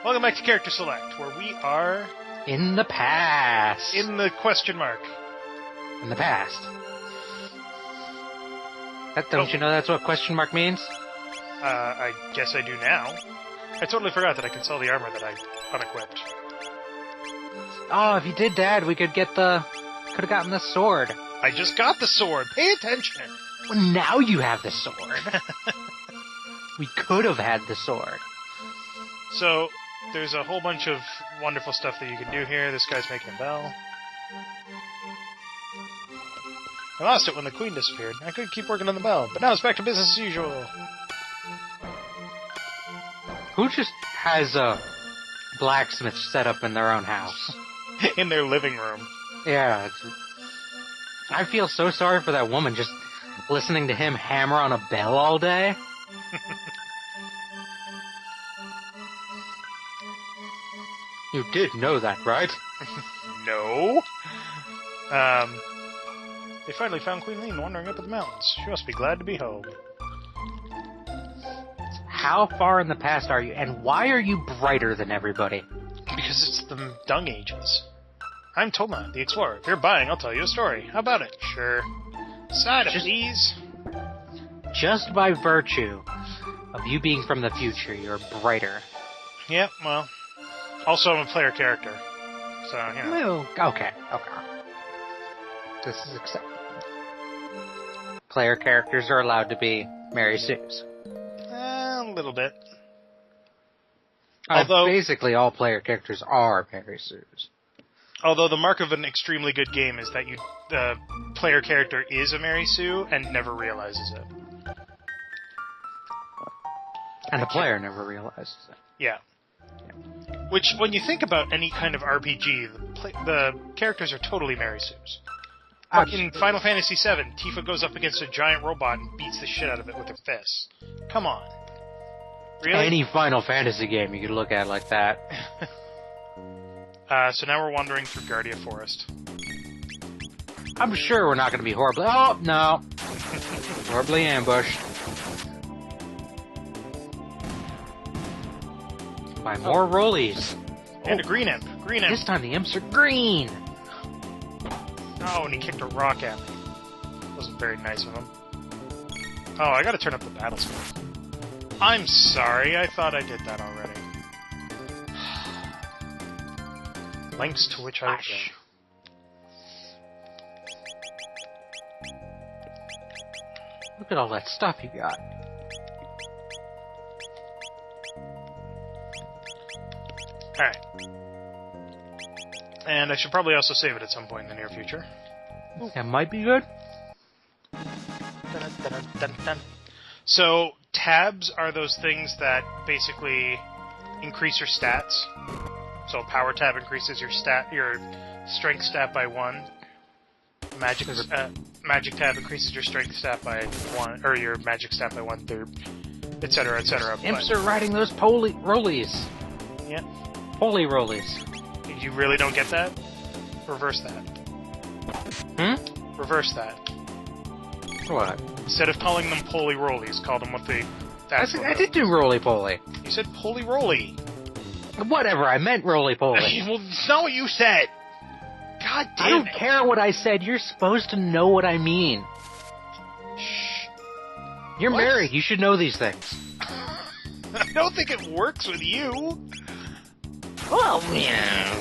Welcome back to Character Select, where we are... In the past. In the question mark. In the past. Don't you know that's what question mark means? I guess I do now. I totally forgot that I could sell the armor that I unequipped. Oh, if you did that, we could get the... Could have gotten the sword. I just got the sword. Pay attention. Well, now you have the sword. We could have had the sword. So, there's a whole bunch of wonderful stuff that you can do here. This guy's making a bell. I lost it when the queen disappeared. I could keep working on the bell, but now it's back to business as usual. Who just has a blacksmith set up in their own house? In their living room. Yeah. I feel so sorry for that woman just listening to him hammer on a bell all day. You did know that, right? No. They finally found Queen Lean wandering up in the mountains. She must be glad to be home. How far in the past are you, and why are you brighter than everybody? Because it's the Dung Ages. I'm Toma, the explorer. If you're buying, I'll tell you a story. How about it? Sure. Side up, please. Just by virtue of you being from the future, you're brighter. Yep, well... Also, I'm a player character. So, you know. Okay. This is acceptable. Player characters are allowed to be Mary Sue's. A little bit. Although, basically, all player characters are Mary Sue's. Although the mark of an extremely good game is that the player character is a Mary Sue and never realizes it. And the player never realizes it. Yeah. Which, when you think about any kind of RPG, the characters are totally Mary Sue's. In Final Fantasy VII, Tifa goes up against a giant robot and beats the shit out of it with her fists. Come on. Really? Any Final Fantasy game you could look at like that. So now we're wandering through Guardia Forest. I'm sure we're not going to be horribly... Oh, no. Horribly ambushed. By more rollies. And a green imp. Green imp. This time the imps are green. Oh, and he kicked a rock at me. Wasn't very nice of him. Oh, I gotta turn up the battle speed. I'm sorry, I thought I did that already. Lengths to which I go. Look at all that stuff you got. Alright. And I should probably also save it at some point in the near future. That might be good. Dun, dun, dun, dun. So, tabs are those things that basically increase your stats. So, power tab increases your strength stat by 1. Magic tab increases your strength stat by 1, or your magic stat by 1/3, etc., etc. Imps are riding those rollies. Yeah. Holy rollies. You really don't get that? Reverse that. Reverse that. What? Instead of calling them poly rollies, call them what they... I did do roly-poly. You said poly-roly. Whatever, I meant roly-poly. Well, that's not what you said. God damn it. I don't care what I said. You're supposed to know what I mean. Shh. You're married. You should know these things. I don't think it works with you. Well, yeah.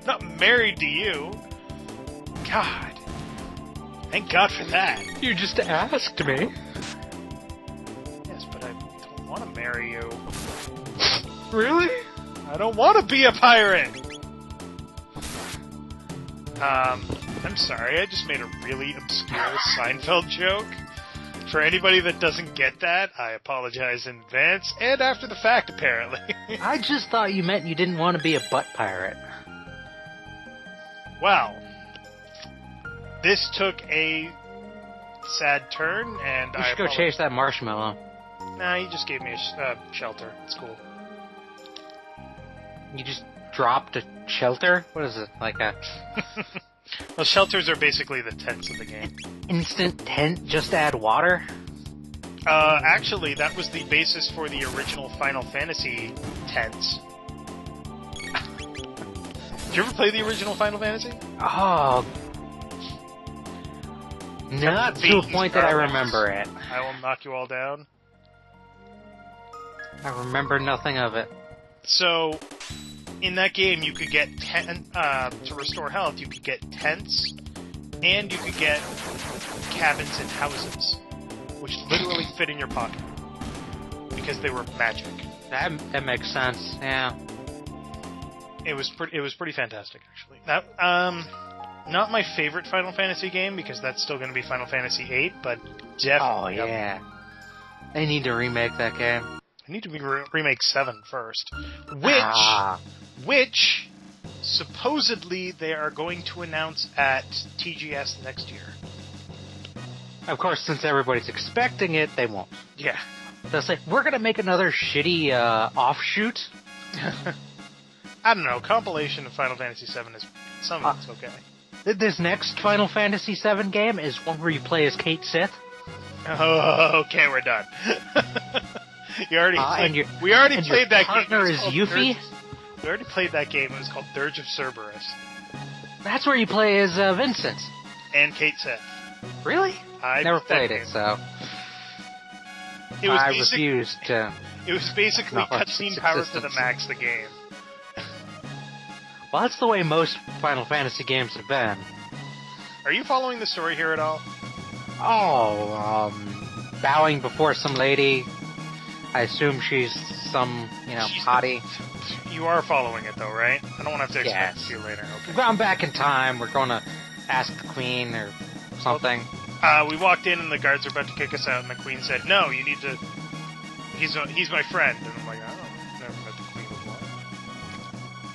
Not married to you. God. Thank God for that. You just asked me. Yes, but I don't want to marry you. Really? I don't want to be a pirate. I'm sorry, I just made a really obscure Seinfeld joke. For anybody that doesn't get that, I apologize in advance, and after the fact, apparently. I just thought you meant you didn't want to be a butt pirate. Well, this took a sad turn, and you should go chase that marshmallow. Nah, he just gave me a shelter. It's cool. You just dropped a shelter? What is it, like a... Well, shelters are basically the tents of the game. Instant tent, just add water? Actually, that was the basis for the original Final Fantasy tents. Did you ever play the original Final Fantasy? Oh. Not to a point that I remember it. I will knock you all down. I remember nothing of it. So, in that game, you could get to restore health, you could get tents, and you could get cabins and houses, which literally fit in your pocket because they were magic. That makes sense. Yeah. It was pretty fantastic, actually. That not my favorite Final Fantasy game because that's still going to be Final Fantasy VIII, but definitely. Oh yeah. They need to remake that game. I need to remake 7 first, which supposedly they are going to announce at TGS next year. Of course, since everybody's expecting it, they won't. Yeah. They'll say, we're going to make another shitty offshoot. I don't know. Compilation of Final Fantasy VII is some of it's okay. This next Final Fantasy VII game is one where you play as Kate Sith. Oh, okay, we're done. We already played that game. Partner is Yuffie. We already played that game. It was called Dirge of Cerberus. That's where you play as Vincent. And Kate Sith. Really? I never played it, so I refused to. It was basically cutscene power to the max. The game. Well, that's the way most Final Fantasy games have been. Are you following the story here at all? Oh, bowing before some lady. I assume she's some, hottie. You are following it, though, right? I don't want to have to explain it to you later. Okay. We've gone back in time. We're going to ask the Queen or something. We walked in, and the guards are about to kick us out, and the Queen said, "No, you need to... He's my friend." And I'm like, "Oh, never met the Queen before."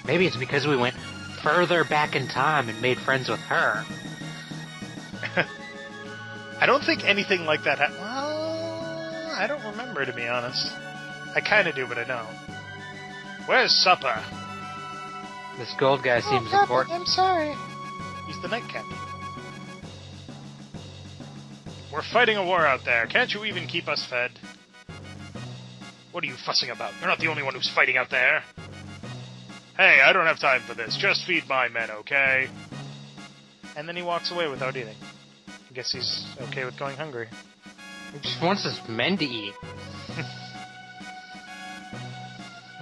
Maybe it's because we went further back in time and made friends with her. I don't think anything like that happened. Well, I don't remember, to be honest. I kind of do, but I don't. Where's supper? This gold guy seems important. I'm sorry. He's the knight captain. We're fighting a war out there. Can't you even keep us fed? What are you fussing about? You're not the only one who's fighting out there. Hey, I don't have time for this. Just feed my men, okay? And then he walks away without eating. I guess he's okay with going hungry. He just wants his men to eat.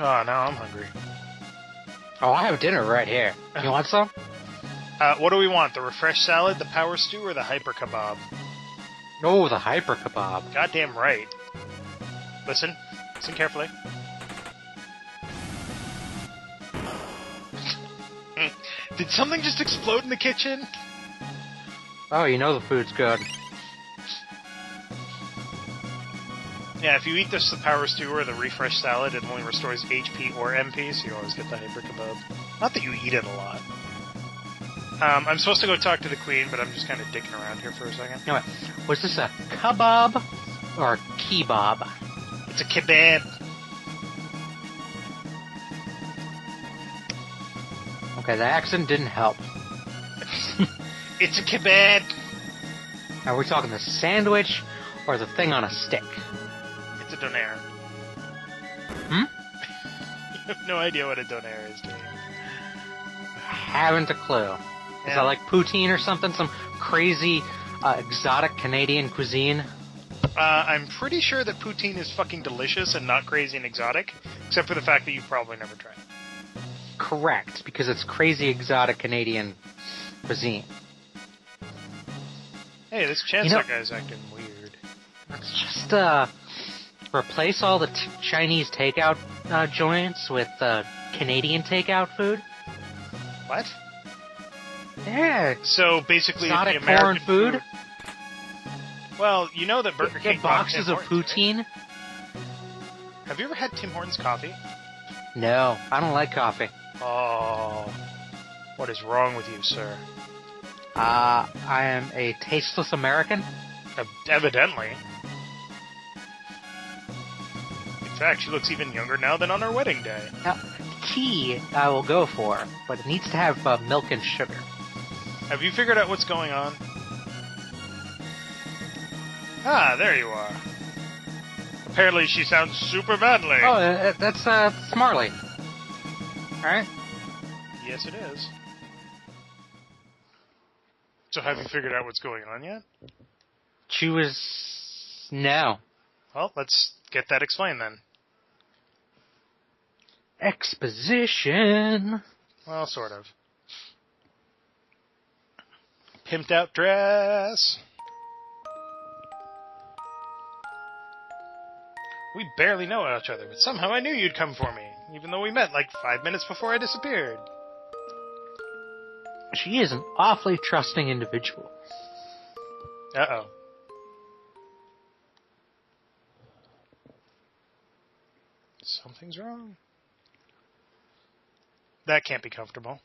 Oh, now I'm hungry. Oh, I have dinner right here. You want some? What do we want? The refresh salad, the power stew, or the hyper kebab? Oh, the hyper kebab. Goddamn right. Listen carefully. Did something just explode in the kitchen? Oh, you know the food's good. Yeah, if you eat the power stew or the refresh salad, it only restores HP or MP, so you always get the hyper kebab. Not that you eat it a lot. I'm supposed to go talk to the Queen, but I'm just kind of dicking around here for a second. Anyway, was this a kebab or a kebab? It's a kebab. Okay, the accent didn't help. It's a kebab. Are we talking the sandwich or the thing on a stick? It's a donair. Hmm? You have no idea what a donair is, do you? I haven't a clue. Is that like poutine or something? Some crazy, exotic Canadian cuisine? I'm pretty sure that poutine is fucking delicious and not crazy and exotic, except for the fact that you've probably never tried it. Correct, because it's crazy exotic Canadian cuisine. Hey, this Chancellor guy's acting weird. Let's just, replace all the Chinese takeout joints with Canadian takeout food. What? Yeah. So basically, exotic the American foreign food. Well, you know that Burger King get boxes of poutine. Right? Have you ever had Tim Hortons coffee? No, I don't like coffee. Oh, what is wrong with you, sir? I am a tasteless American. Evidently. In fact, she looks even younger now than on her wedding day. Now, tea I will go for, but it needs to have milk and sugar. Have you figured out what's going on? Ah, there you are. Apparently she sounds super manly. Oh, that's Marley. Alright? Yes, it is. So have you figured out what's going on yet? She was... No. Well, let's get that explained then. Exposition. Well, sort of. Pimped out dress. We barely know each other, but somehow I knew you'd come for me, even though we met like 5 minutes before I disappeared. She is an awfully trusting individual. Uh-oh. Something's wrong. That can't be comfortable.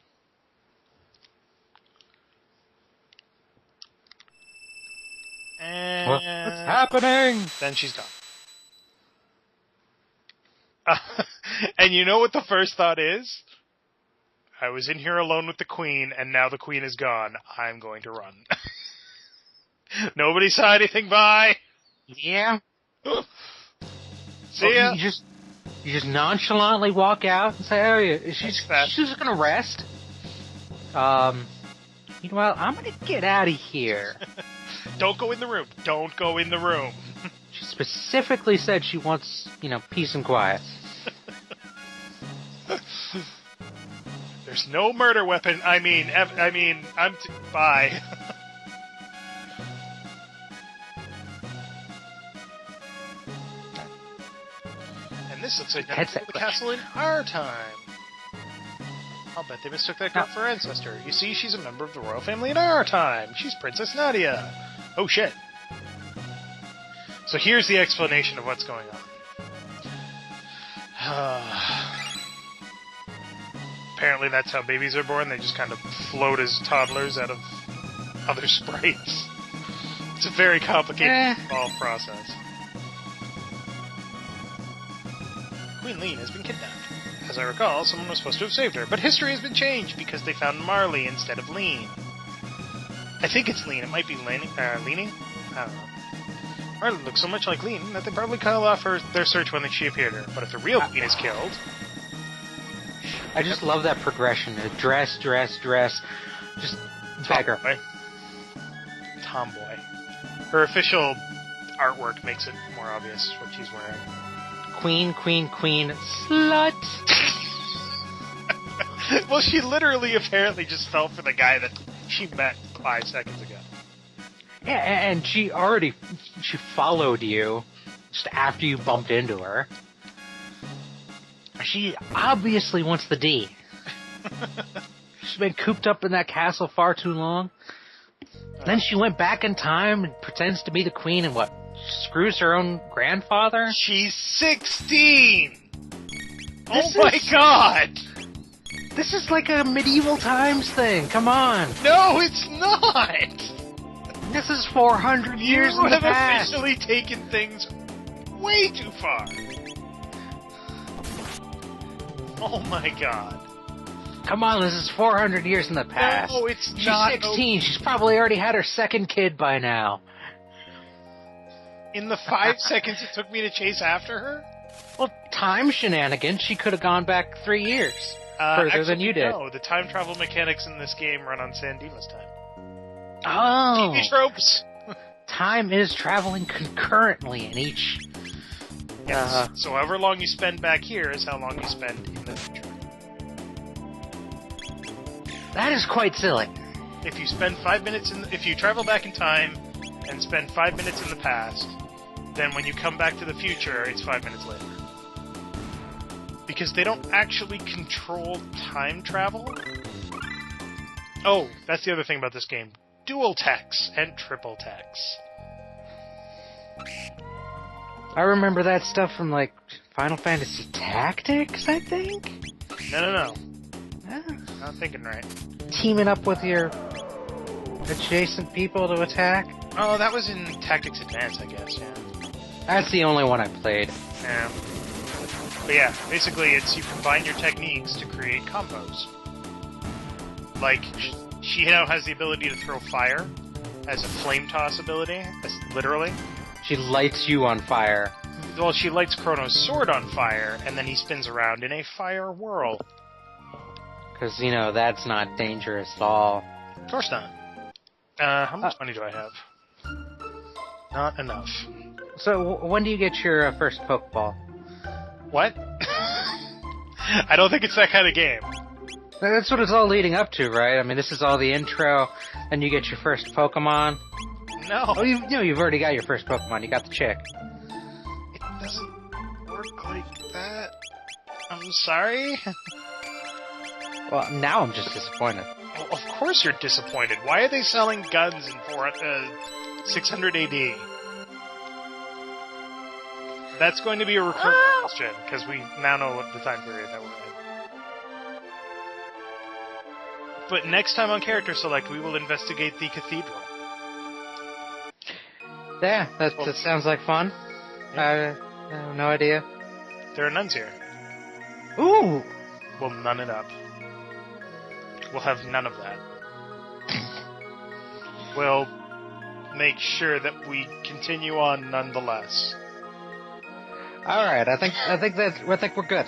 And What's happening? then she's gone. And you know what the first thought is? I was in here alone with the queen, and now the queen is gone. I'm going to run. Nobody saw anything by. Yeah. See ya. You just nonchalantly walk out and say, "Oh, yeah, she's just gonna rest." Meanwhile, I'm gonna get out of here. Don't go in the room. Don't go in the room. She specifically said she wants, peace and quiet. There's no murder weapon. Bye. And this looks like the castle in our time. I'll bet they mistook that girl for her ancestor. You see, she's a member of the royal family in our time. She's Princess Nadia. Oh, shit. So here's the explanation of what's going on. Apparently that's how babies are born. They just kind of float as toddlers out of other sprites. It's a very complicated evolved process. Queen Lean has been kidnapped. As I recall, someone was supposed to have saved her, but history has been changed because they found Marley instead of Lean. I think it's Lean. It might be Leaning. I don't know. Marley looks so much like Lean that they probably cut off their search when she appeared her. But if the real Queen is killed... I just love that progression. Dress. Just beggar. Tomboy. Her official artwork makes it more obvious what she's wearing. Queen, slut! Well, she literally apparently just fell for the guy that she met 5 seconds ago. Yeah, and she followed you just after you bumped into her. She obviously wants the D. She's been cooped up in that castle far too long. Then she went back in time and pretends to be the queen and screws her own grandfather? She's 16! My god! This is like a medieval times thing, come on! No, it's not! This is 400 years in the past! You have officially taken things way too far! Oh my god. Come on, this is 400 years in the past. No, it's She's not. She's 16, she's probably already had her second kid by now. In the 5 seconds it took me to chase after her? Well, time shenanigans, she could have gone back 3 years. Further than you did. No, the time travel mechanics in this game run on San Dimas time. Oh! TV tropes! Time is traveling concurrently in each... Yes. So however long you spend back here is how long you spend in the future. That is quite silly. If you spend 5 minutes if you travel back in time and spend 5 minutes in the past, then when you come back to the future, it's 5 minutes later. Because they don't actually control time travel. Oh, that's the other thing about this game. Dual techs and triple techs. I remember that stuff from, Final Fantasy Tactics, I think? No. Not thinking right. Teaming up with your adjacent people to attack? Oh, that was in Tactics Advance, I guess, yeah. That's the only one I played. Yeah. But yeah, basically it's you combine your techniques to create combos. She now has the ability to throw fire as a flame toss ability, literally. She lights you on fire. Well, she lights Chrono's sword on fire, and then he spins around in a fire whirl. Because, that's not dangerous at all. Of course not. How much money do I have? Not enough. So, when do you get your first Pokeball? What? I don't think it's that kind of game. That's what it's all leading up to, right? I mean, this is all the intro, and you get your first Pokemon. No. Oh, you've already got your first Pokemon. You got the chick. It doesn't work like that. I'm sorry. Well, now I'm just disappointed. Well, of course you're disappointed. Why are they selling guns in 600 AD? That's going to be a recurring question, because we now know what the time period that we're in. But next time on Character Select, we will investigate the cathedral. Yeah, that sounds like fun. Yeah. I have no idea. There are nuns here. Ooh! We'll nun it up. We'll have none of that. We'll make sure that we continue on nonetheless. All right, I think we're good.